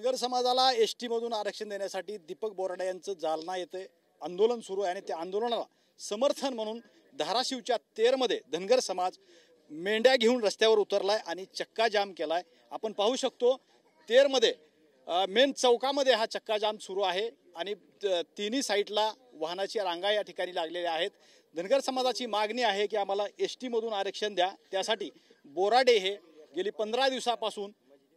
धनगर समाजाला एसटी मधून आरक्षण देण्यासाठी दीपक बोराडे यांचं जालना येथे आंदोलन सुरू आहे आणि त्या आंदोलनाला समर्थन म्हणून धाराशिवच्या तेरमध्ये धनगर समाज मेंढ्या घेऊन रस्त्यावर उतरलाय आणि चक्का जाम केलाय। आपण पाहू शकतो तेरमध्ये मेन चौकामध्ये हा चक्का जाम सुरू आहे आणि तिन्ही साईडला वाहनाची रांगा या ठिकाणी लागलेल्या आहेत। धनगर समाजाची मागणी आहे की आम्हाला एसटी मधून आरक्षण द्या। त्यासाठी बोराडे हे गेली 15 दिवसापासून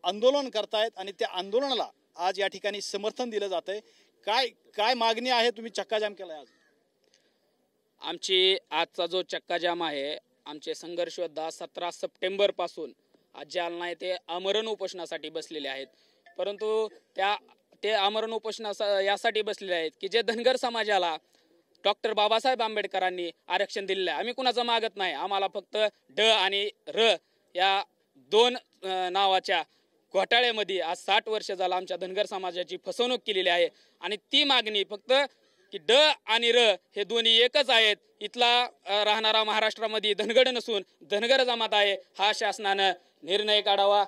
आंदोलन करतायत आणि त्या आंदोलनाला आज या ठिकाणी समर्थन दिलं जातंय। काय काय मागणी आहे? तुम्ही चक्का जाम केलाय आज? आमची आजचा जो चक्का जाम आहे, आमचे संघर्ष योद्धा 17 सप्टेंबर पासून आज जालना येथे आमरण उपोषणासाठी बसलेले आहेत। परंतु ते आमरण उपोषणा यासाठी बसलेले आहेत की जे धनगर समाजाला डॉक्टर बाबासाहेब आंबेडकरांनी आरक्षण दिलेलं आहे। आम्ही कुणाचं मागत नाही, आम्हाला फक्त ड आणि र या दोन नावाच्या घोटाळ्यामध्ये आज 60 वर्ष झालं आमच्या धनगर समाजाची फसवणूक केलेली आहे आणि ती मागणी फक्त की ड आणि र हे दोन्ही एकच आहेत। इथला राहणारा महाराष्ट्रामध्ये धनगर नसून धनगर जमात आहे, हा शासनानं निर्णय काढावा,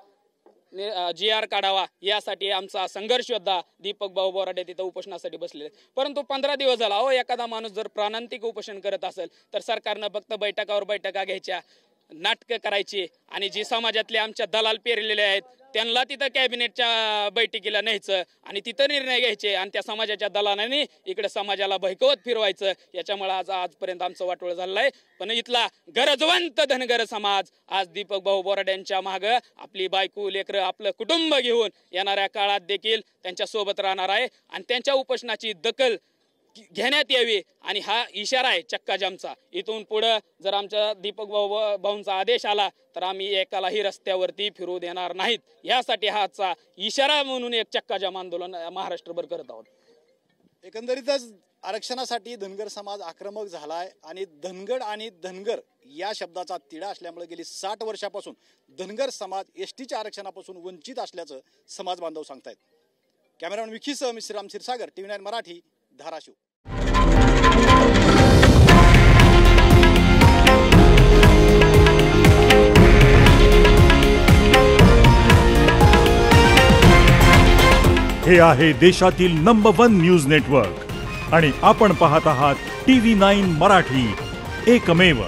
GR काढावा, यासाठी आमचा संघर्ष योद्धा दीपक भाऊ बोराडे तिथं उपोषणासाठी बसलेले। परंतु 15 दिवस झाला एखादा माणूस जर प्राणांतिक उपोषण करत असेल तर सरकारनं फक्त बैठकावर बैठका घ्यायच्या, नाटकं करायची आणि जी समाजातले आमच्या दलाल पेरलेले आहेत त्यांना तिथं कॅबिनेटच्या बैठकीला न्यायचं आणि तिथं निर्णय घ्यायचे आणि त्या समाजाच्या दलालांनी इकडे समाजाला भयकवत फिरवायचं। याच्यामुळे आजपर्यंत आमचं वाटोळ झालेलं आहे। पण इथला गरजवंत धनगर समाज आज दीपक भाऊ बोराडे यांच्या मागं आपली बायको लेकरं आपलं कुटुंब घेऊन येणाऱ्या काळात देखील त्यांच्या सोबत राहणार आहे आणि त्यांच्या उपोषणाची दखल घेण्यात यावी आणि हा इशारा आहे चक्का जामचा। इथून पुढे जर आमच्या दीपक भाऊंचा आदेश आला तर आम्ही एकालाही रस्त्यावरती फिरू देणार नाहीत। यासाठी हाचा इशारा म्हणून एक चक्का जाम आंदोलन महाराष्ट्रभर करत आहोत। एकंदरीतच आरक्षणासाठी धनगर समाज आक्रमक झालाय आणि धनगड आणि धनगर या शब्दाचा तिढा असल्यामुळे गेली 60 वर्षापासून धनगर समाज एसटीच्या आरक्षणापासून वंचित असल्याचं समाज बांधव सांगतायत। कॅमेरामॅन विखीसह मी श्रीराम क्षीरसागर, TV9 मराठी, धाराशिव। हे आहे देशातील नंबर 1 न्यूज नेटवर्क आणि आपण पाहत आहात TV9 मराठी, एकमेव।